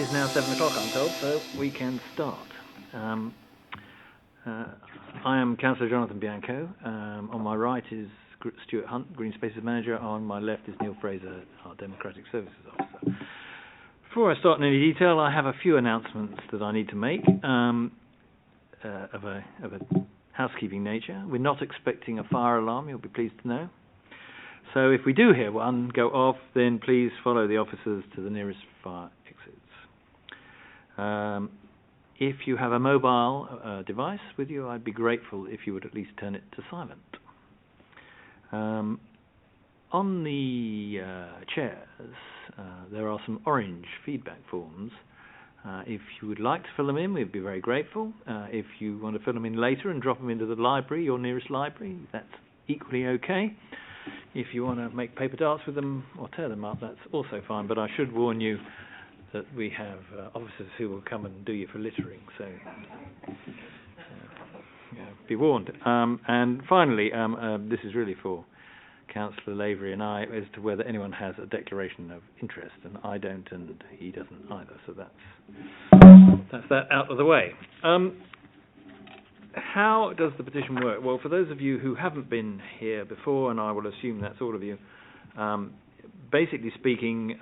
is now 7 o'clock, I'm told, so we can start. I am Councillor Jonathan Bianco. On my right is Stuart Hunt, Green Spaces Manager. On my left is Neil Fraser, our Democratic Services Officer. Before I start in any detail, I have a few announcements that I need to make of a housekeeping nature. We're not expecting a fire alarm, you'll be pleased to know. So if we do hear one go off, then please follow the officers to the nearest fire exits. If you have a mobile device with you, I'd be grateful if you would at least turn it to silent. On the chairs, there are some orange feedback forms. If you would like to fill them in, we'd be very grateful. If you want to fill them in later and drop them into the library, your nearest library, that's equally okay. If you want to make paper darts with them or tear them up, that's also fine. But I should warn you that we have officers who will come and do you for littering, so be warned. And finally, this is really for Councillor Lavery and I, as to whether anyone has a declaration of interest, and I don't, and he doesn't either. So that's that out of the way. How does the petition work? Well, for those of you who haven't been here before, and I will assume that's all of you, basically speaking,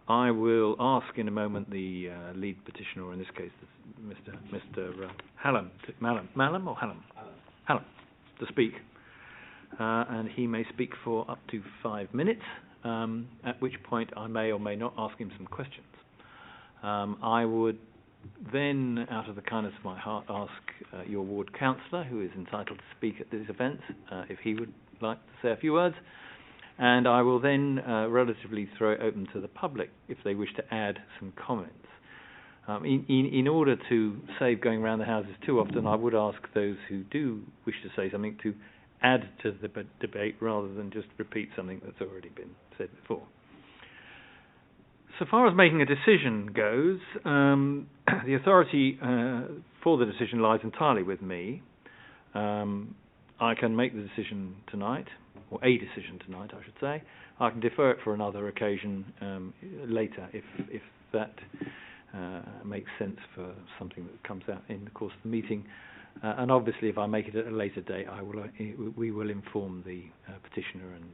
I will ask in a moment the lead petitioner, or in this case, Mr. Hallam, to speak. And he may speak for up to 5 minutes, at which point I may or may not ask him some questions. I would then, out of the kindness of my heart, ask your ward councillor, who is entitled to speak at this event, if he would like to say a few words. And I will then relatively throw it open to the public if they wish to add some comments. In order to save going around the houses too often, I would ask those who do wish to say something to add to the debate rather than just repeat something that's already been said before. So far as making a decision goes, the authority for the decision lies entirely with me. I can make the decision tonight, or a decision tonight, I should say. I can defer it for another occasion later if that makes sense for something that comes out in the course of the meeting. And obviously, if I make it at a later date, we will inform the petitioner and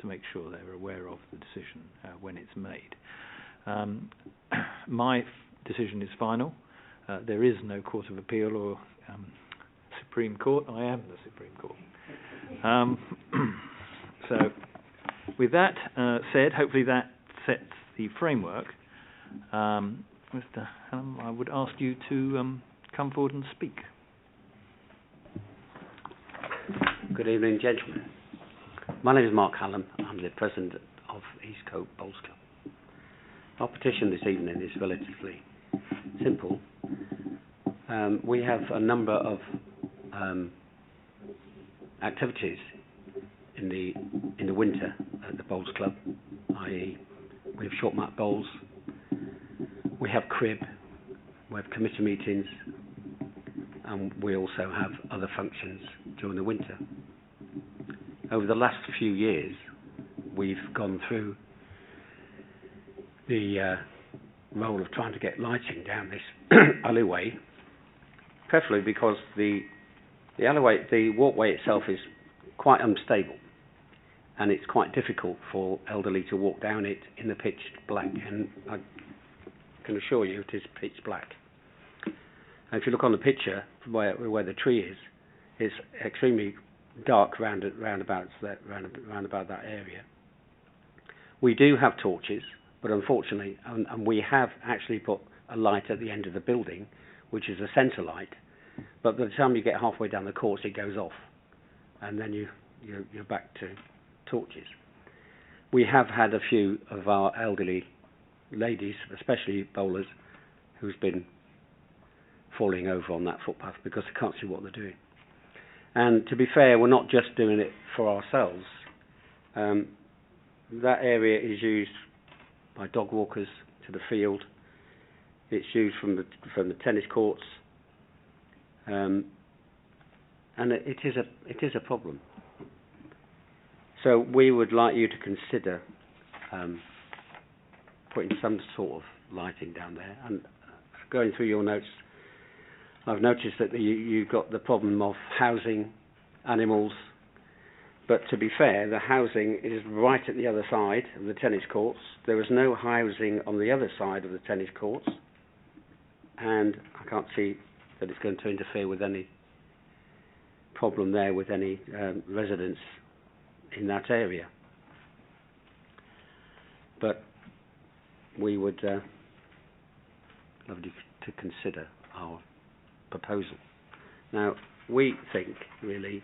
to make sure they're aware of the decision when it's made. My decision is final. There is no Court of Appeal or Supreme Court. I am the Supreme Court. So, with that said, hopefully that sets the framework. Mr. Hallam, I would ask you to come forward and speak. Good evening, gentlemen. My name is Mark Hallam. I'm the president of Eastcote Bowling Club. Our petition this evening is relatively simple. We have a number of activities in the winter at the Bowls Club, i.e. we have short mat bowls, we have crib, we have committee meetings, and we also have other functions during the winter. Over the last few years, we've gone through the role of trying to get lighting down this alleyway, preferably because the walkway itself is quite unstable, and it's quite difficult for elderly to walk down it in the pitch black, and I can assure you it is pitch black. And if you look on the picture where the tree is, it's extremely dark round about that area. We do have torches, but unfortunately, and we have actually put a light at the end of the building, which is a centre light, but by the time you get halfway down the course, it goes off, and then you're back to torches. We have had a few of our elderly ladies, especially bowlers, who's been falling over on that footpath because they can't see what they're doing. And to be fair, we're not just doing it for ourselves. That area is used by dog walkers to the field. It's used from the tennis courts, and it is a problem. So we would like you to consider putting some sort of lighting down there. And going through your notes, I've noticed that you've got the problem of housing, animals, but to be fair, the housing is right at the other side of the tennis courts. There is no housing on the other side of the tennis courts, and I can't see that it's going to interfere with any problem there with any residents in that area. But we would love you to consider our proposal. Now, we think, really,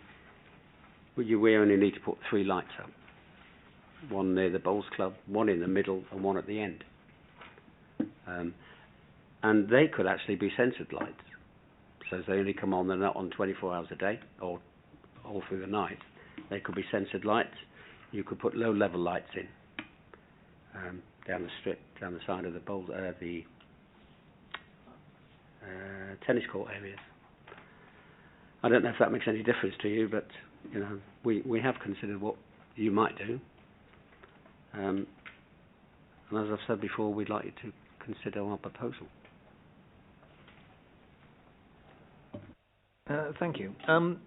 we only need to put 3 lights up. One near the Bowls Club, one in the middle, and one at the end. And they could actually be censored lights. So they only come on, they're not on 24 hours a day, or all through the night. They could be censored lights. You could put low-level lights in, down the strip, down the side of the bowl, the tennis court areas. I don't know if that makes any difference to you, but you know, we have considered what you might do, and as I've said before, we'd like you to consider our proposal. Thank you. An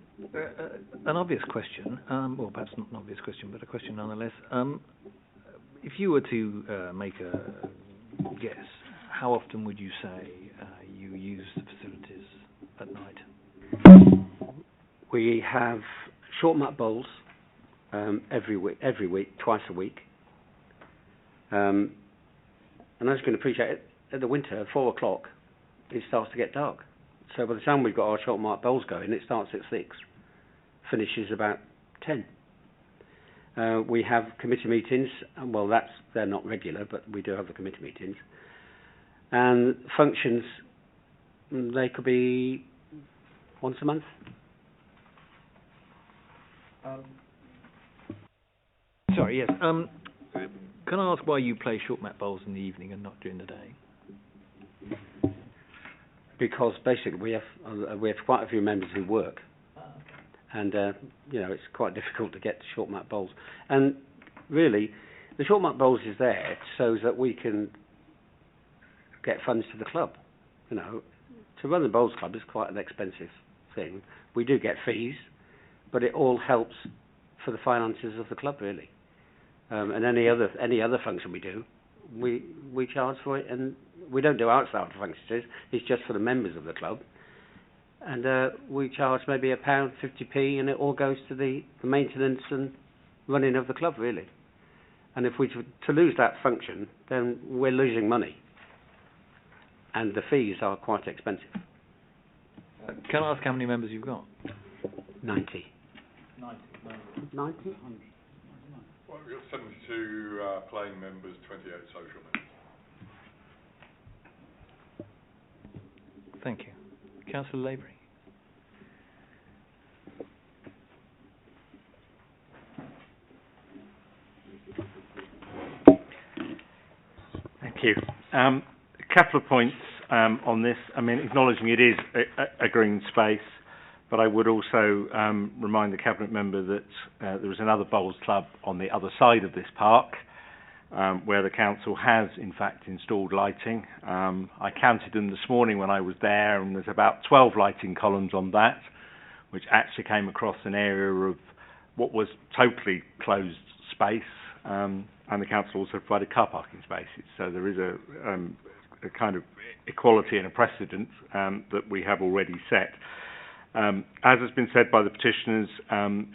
obvious question, or perhaps not an obvious question, but a question nonetheless. If you were to make a guess, how often would you say you use the facilities at night? We have short mat bowls every week, twice a week. And as you can appreciate, in the winter, at 4 o'clock, it starts to get dark. So by the time we've got our short mat bowls going, it starts at 6, finishes about 10. We have committee meetings, and well, they're not regular, but we do have the committee meetings. And functions, they could be once a month. Sorry, yes. Can I ask why you play short mat bowls in the evening and not during the day? Because basically we have quite a few members who work, and you know, it's quite difficult to get short mat bowls. And really, the short mat bowls is there so that we can get funds to the club. You know, to run the bowls club is quite an expensive thing. We do get fees, but it all helps for the finances of the club, really. And any other function we do, we charge for it, and we don't do outside functions. It's just for the members of the club, and we charge maybe £1.50, and it all goes to the maintenance and running of the club, really. And if we to lose that function, then we're losing money, and the fees are quite expensive. Can I ask how many members you've got? 90. 90? Well, we've got 72 playing members, 28 social members. Thank you. Councillor Lavery. Thank you. A couple of points on this. I mean, acknowledging it is a green space, but I would also remind the Cabinet member that there is another bowls club on the other side of this park, where the council has, in fact, installed lighting. I counted them this morning when I was there, and there's about 12 lighting columns on that, which actually came across an area of what was totally closed space, and the council also provided car parking spaces. So there is a kind of equality and a precedent that we have already set. As has been said by the petitioners,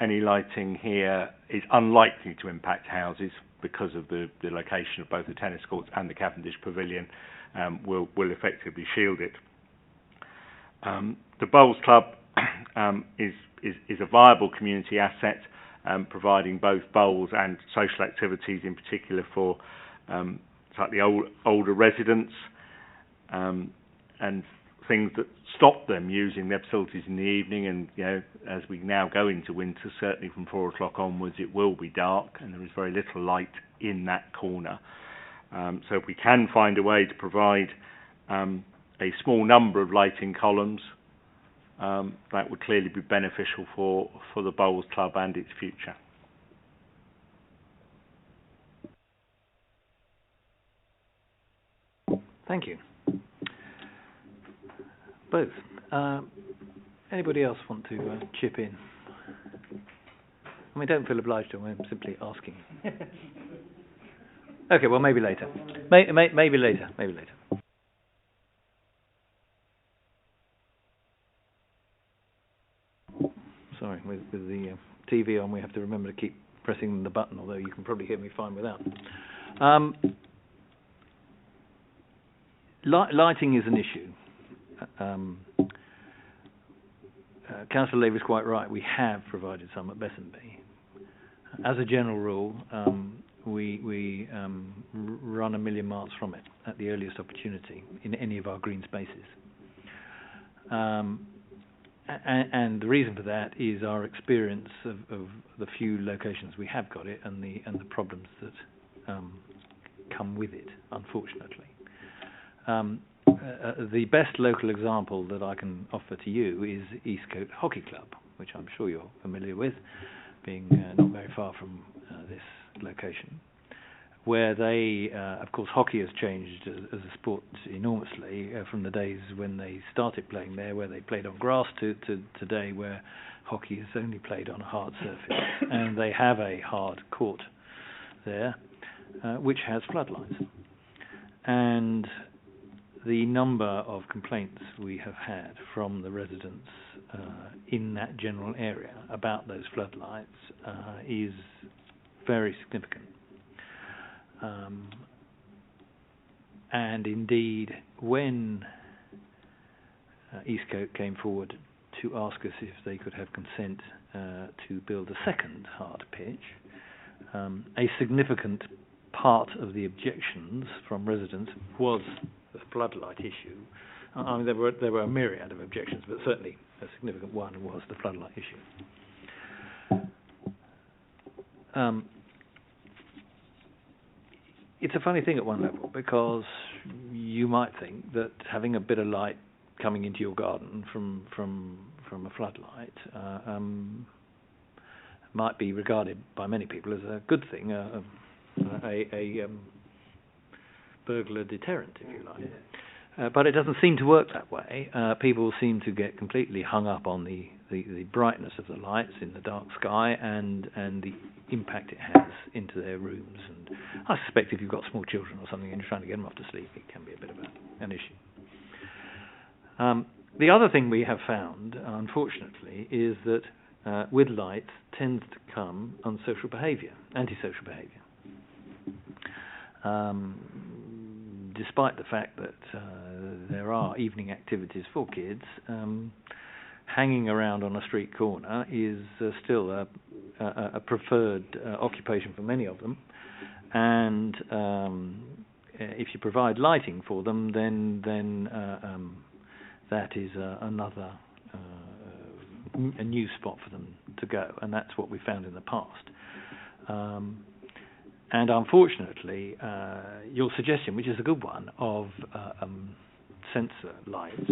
any lighting here is unlikely to impact houses because of the location of both the tennis courts and the Cavendish Pavilion will effectively shield it. The Bowls Club is a viable community asset, providing both bowls and social activities, in particular for slightly older residents, and things that stop them using their facilities in the evening. And you know, as we now go into winter, certainly from 4 o'clock onwards, it will be dark, and there is very little light in that corner. So if we can find a way to provide a small number of lighting columns, that would clearly be beneficial for the Bowls Club and its future. Thank you. Both. Anybody else want to chip in? I mean, don't feel obliged to. I'm simply asking. Okay, well, maybe later. Maybe later. Maybe later. Sorry, with the TV on, we have to remember to keep pressing the button, although you can probably hear me fine without. Lighting is an issue. Councillor Laver is quite right. We have provided some at Bessenby. As a general rule, we run a million miles from it at the earliest opportunity in any of our green spaces. And the reason for that is our experience of the few locations we have got it and the problems that come with it, unfortunately. The best local example that I can offer to you is Eastcote Hockey Club, which I'm sure you're familiar with, being not very far from this location, where they, of course, hockey has changed as a sport enormously from the days when they started playing there, where they played on grass, to today, where hockey is only played on a hard surface. And they have a hard court there, which has floodlights. And the number of complaints we have had from the residents in that general area about those floodlights is very significant. And indeed, when Eastcote came forward to ask us if they could have consent to build a second hard pitch, a significant part of the objections from residents was the floodlight issue. I mean, there were a myriad of objections, but certainly a significant one was the floodlight issue. It's a funny thing at one level, because you might think that having a bit of light coming into your garden from a floodlight might be regarded by many people as a good thing, a burglar deterrent, if you like. But it doesn't seem to work that way. People seem to get completely hung up on the brightness of the lights in the dark sky and the impact it has into their rooms. And I suspect if you've got small children or something and you're trying to get them off to sleep, it can be a bit of an issue. The other thing we have found, unfortunately, is that with lights tends to come unsocial behaviour, antisocial behaviour. Despite the fact that there are evening activities for kids, hanging around on a street corner is still a preferred occupation for many of them. And if you provide lighting for them, then that is another a new spot for them to go, and that's what we found in the past. And unfortunately, your suggestion, which is a good one, of sensor lights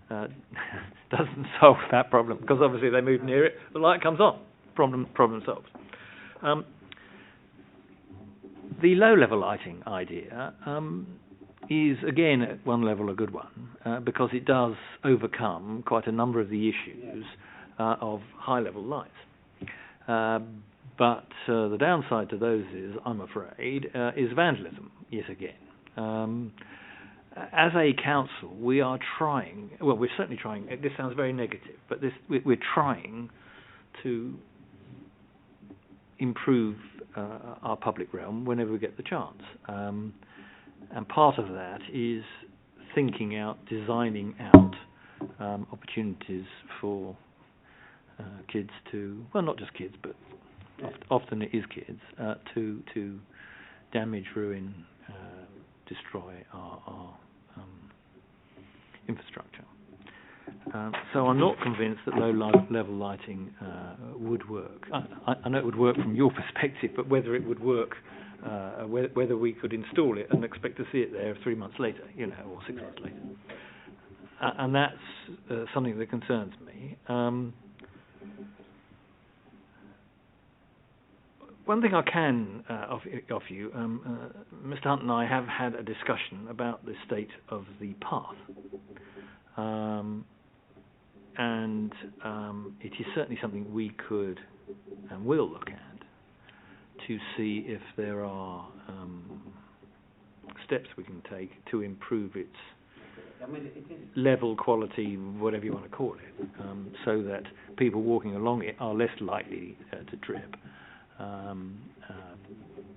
doesn't solve that problem, because obviously they move near it, the light comes on, problem solved. The low-level lighting idea is, again, at one level a good one, because it does overcome quite a number of the issues of high-level lights. But the downside to those is, I'm afraid, is vandalism, yet again. As a council, we are trying, well, we're certainly trying, this sounds very negative, but we're trying to improve our public realm whenever we get the chance. And part of that is thinking out, designing out opportunities for kids to, well, not just kids, but often it is kids, to damage, ruin, destroy our infrastructure. So I'm not convinced that low-level lighting would work. I know it would work from your perspective, but whether it would work, whether we could install it and expect to see it there 3 months later, or 6 months later. And that's something that concerns me. One thing I can offer you, Mr. Hunt and I have had a discussion about the state of the path, and it is certainly something we could and will look at to see if there are steps we can take to improve its level, quality, whatever you want to call it, so that people walking along it are less likely to trip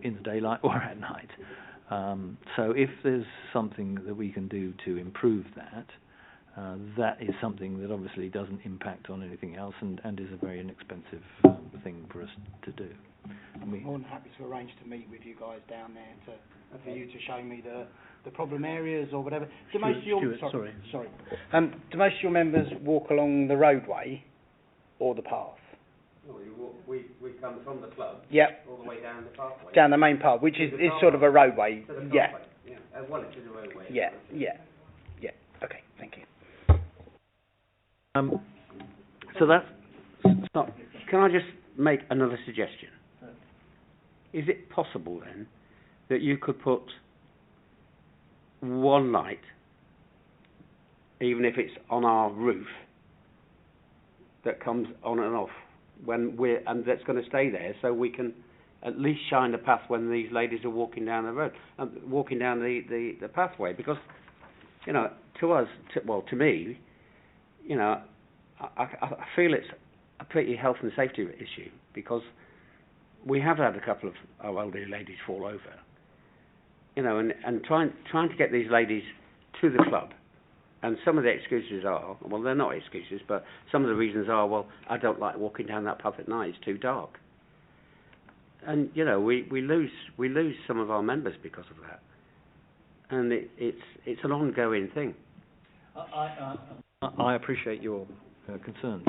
in the daylight or at night. So if there's something that we can do to improve that, that is something that obviously doesn't impact on anything else and is a very inexpensive thing for us to do. I'm more than happy to arrange to meet with you guys down there for you to show me the problem areas or whatever. Do most of your members walk along the roadway or the path? We come from the club. Yep. All the way down the pathway. Down the main path, which is sort of a roadway. Yeah. Well, it's in a roadway. Yeah. Okay, thank you. So that's. Stop. Can I just make another suggestion? Is it possible then that you could put one light, even if it's on our roof, that comes on and off and that's going to stay there, so we can at least shine the path when these ladies are walking down the road, walking down the pathway? Because, you know, to me, you know, I feel it's a pretty health and safety issue, because we have had a couple of our elderly ladies fall over, you know, and trying to get these ladies to the club. And some of the excuses are, well, they're not excuses, but some of the reasons are, well, I don't like walking down that path at night, it's too dark. And, you know, we lose some of our members because of that. And it's an ongoing thing. I appreciate your concerns.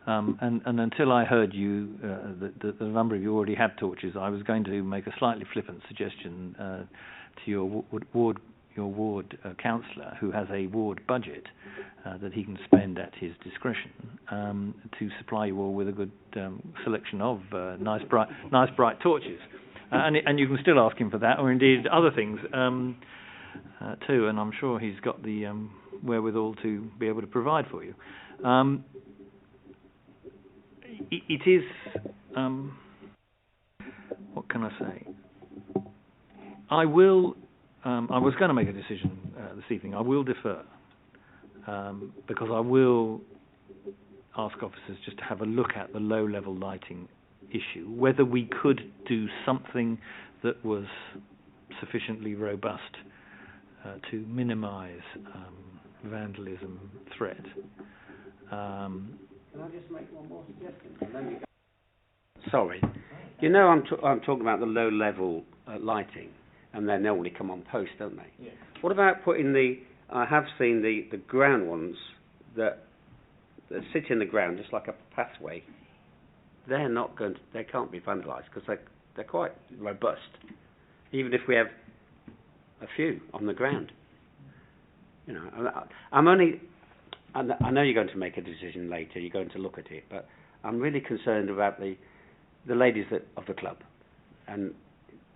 And until I heard you, the number of you already had torches, I was going to make a slightly flippant suggestion to your ward councillor, who has a ward budget that he can spend at his discretion, to supply you all with a good selection of nice bright torches, and you can still ask him for that, or indeed other things too. And I'm sure he's got the wherewithal to be able to provide for you. It is, what can I say? I will. I was going to make a decision this evening. I will defer, because I will ask officers just to have a look at the low-level lighting issue, whether we could do something that was sufficiently robust to minimise vandalism threat. Can I just make one more suggestion? Sorry. You know, I'm talking about the low-level lighting, and they normally come on post, don't they? Yeah. What about putting I have seen the ground ones that sit in the ground just like a pathway. They can't be vandalised because they're quite robust, even if we have a few on the ground. You know, I know you're going to make a decision later. You're going to look at it, but I'm really concerned about the ladies of the club, and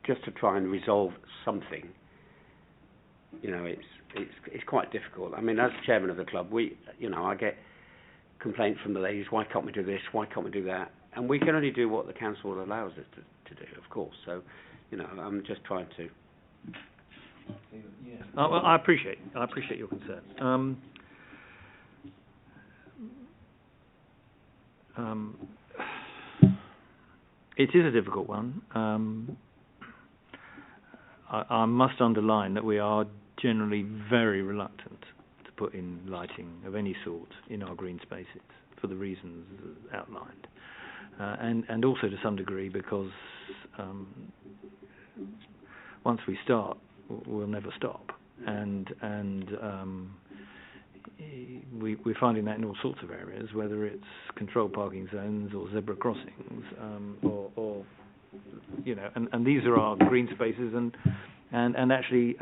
just to try and resolve something. You know, it's quite difficult. I mean, as chairman of the club, I get complaints from the ladies. Why can't we do this? Why can't we do that? And we can only do what the council allows us to do, of course. So, you know, I'm just trying to. Yeah. I appreciate your concern. It is a difficult one. I must underline that we are generally very reluctant to put in lighting of any sort in our green spaces for the reasons outlined, and also to some degree because once we start, we'll never stop, and we're finding that in all sorts of areas, whether it's controlled parking zones or zebra crossings, or you know, and these are our green spaces, and actually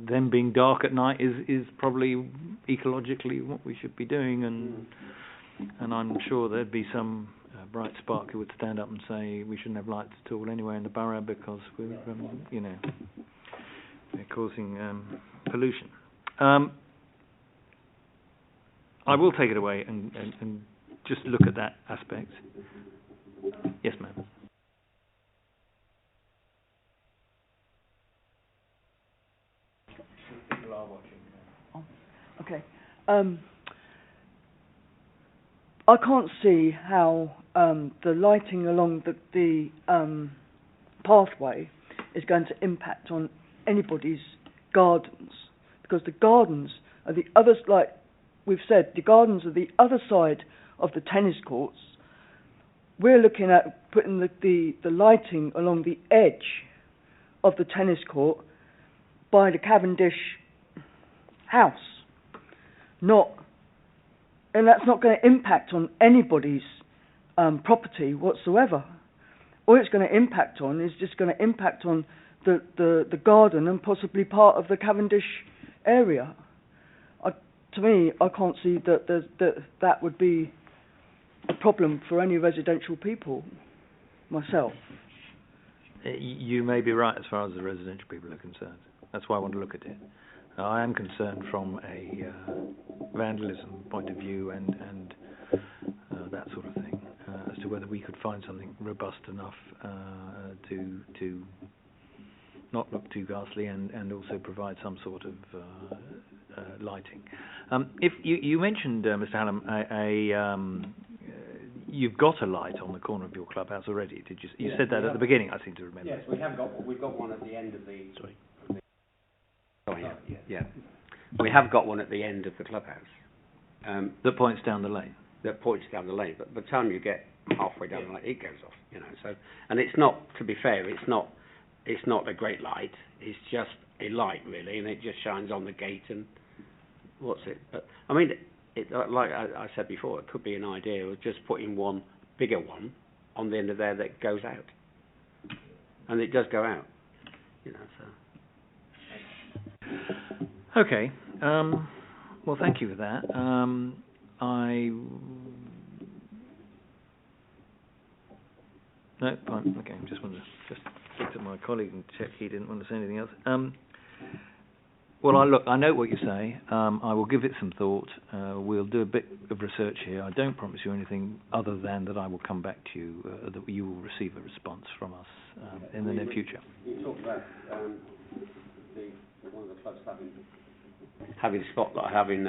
them being dark at night is probably ecologically what we should be doing, and I'm sure there'd be some bright spark who would stand up and say we shouldn't have lights at all anywhere in the borough because we're, they're causing pollution. I will take it away and just look at that aspect. Yes, ma'am. People are watching. Okay. I can't see how the lighting along the pathway is going to impact on anybody's gardens, because the gardens are the other, like we've said, the gardens are the other side of the tennis courts. We're looking at putting the lighting along the edge of the tennis court by the Cavendish house. And that's not going to impact on anybody's property whatsoever. All it's going to impact on is just going to impact on the garden and possibly part of the Cavendish area. To me, I can't see that would be a problem for any residential people, myself. You may be right as far as the residential people are concerned. That's why I want to look at it. I am concerned from a vandalism point of view and that sort of thing, as to whether we could find something robust enough to not look too ghastly and also provide some sort of lighting. If you mentioned, Mr. Hallam, you've got a light on the corner of your clubhouse already, did you? You said that at the beginning, I seem to remember. Yes, we've got one at the end of the... Sorry. Yeah. We have got one at the end of the clubhouse. That points down the lane. That points down the lane, but by the time you get halfway down the lane, it goes off, So, and it's not, to be fair, it's not a great light. It's just a light, really, and it just shines on the gate and what's it? But I mean, like I said before, it could be an idea of just putting one bigger one on the end of there that goes out, and it does go out, So. Okay. Well, thank you for that. No, fine. Okay. Just wanted to look at my colleague and check he didn't want to say anything else. Well, I know what you say. I will give it some thought. We'll do a bit of research here. I don't promise you anything other than that I will come back to you, that you will receive a response from us in the near future. You talked about one of the clubs having spotlight, having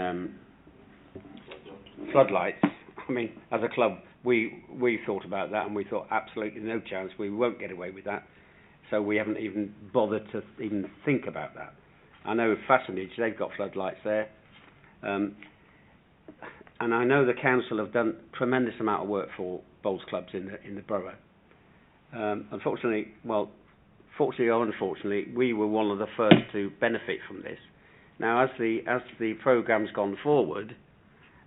floodlights. I mean, as a club, we thought about that, and we thought absolutely no chance, we won't get away with that. So we haven't even bothered to even think about that. I know Fastenage, they've got floodlights there, and I know the council have done a tremendous amount of work for bowls clubs in the borough. Unfortunately, fortunately or unfortunately, we were one of the first to benefit from this. Now, as the programme's gone forward,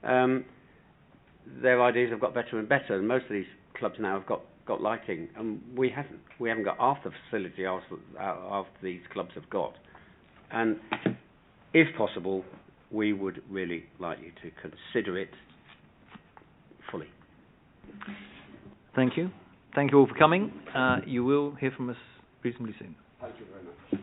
their ideas have got better and better, and most of these clubs now have got lighting, and we haven't. We haven't got half the facility half these clubs have got. And if possible, we would really like you to consider it fully. Thank you. Thank you all for coming. You will hear from us reasonably soon. Thank you very much.